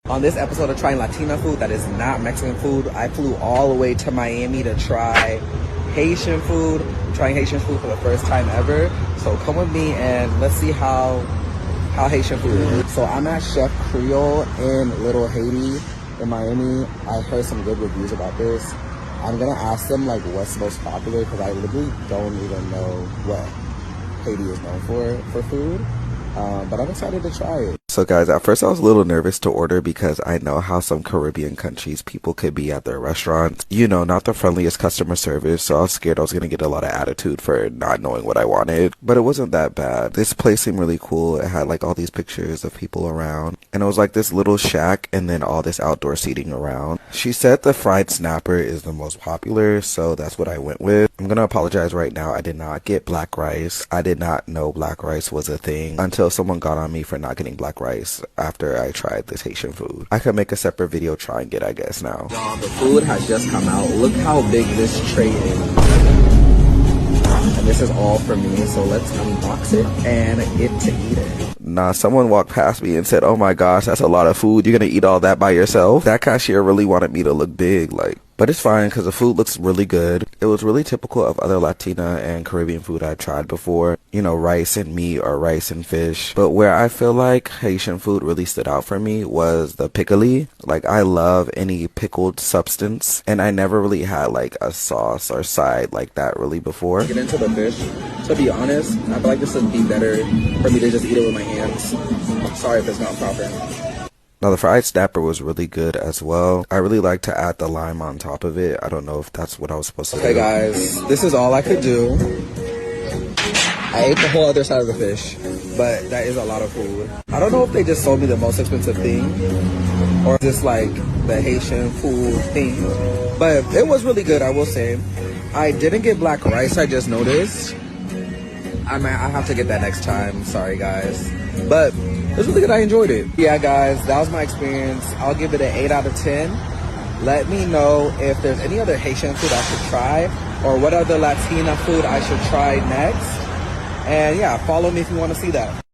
On this episode of trying Latina food that is not Mexican food, I flew all the way to Miami to try Haitian food. I'm trying Haitian food for the first time ever. So come with me and let's see how Haitian food is. So I'm at Chef Creole in Little Haiti in Miami. I heard some good reviews about this. I'm gonna ask them like what's most popular because I literally don't even know what Haiti is known for food. But I'm excited to try it. So guys, at first I was a little nervous to order because I know how some Caribbean countries people could be at their restaurants. You know, not the friendliest customer service, so I was scared I was going to get a lot of attitude for not knowing what I wanted. But it wasn't that bad. This place seemed really cool. It had like all these pictures of people around. And it was like this little shack and then all this outdoor seating around. She said the fried snapper is the most popular, so that's what I went with. I'm going to apologize right now. I did not get black rice. I did not know black rice was a thing until someone got on me for not getting black rice after I tried this Haitian food. I could make a separate video trying it, I guess, now. Y'all, the food has just come out. Look how big this tray is. And this is all for me, so let's unbox it and get to eat it. Nah, someone walked past me and said, oh my gosh, that's a lot of food. You're gonna eat all that by yourself? That cashier really wanted me to look big, like. But it's fine because the food looks really good. It was really typical of other Latina and Caribbean food I've tried before. You know, rice and meat or rice and fish. But where I feel like Haitian food really stood out for me was the pickle. Like, I love any pickled substance. And I never really had like a sauce or side like that really before. Get into the fish. To be honest, I feel like this would be better for me to just eat it with my hands. I'm sorry if it's not proper. Now the fried snapper was really good as well. I really like to add the lime on top of it. I don't know if that's what I was supposed to do. Okay guys, this is all I could do. I ate the whole other side of the fish, but that is a lot of food. I don't know if they just sold me the most expensive thing or just like the Haitian food thing, but it was really good, I will say. I didn't get black rice, I just noticed. I have to get that next time, sorry guys. But it was really good, I enjoyed it. Yeah guys, that was my experience. I'll give it an 8 out of 10. Let me know if there's any other Haitian food I should try or what other Latina food I should try next. And yeah, follow me if you want to see that.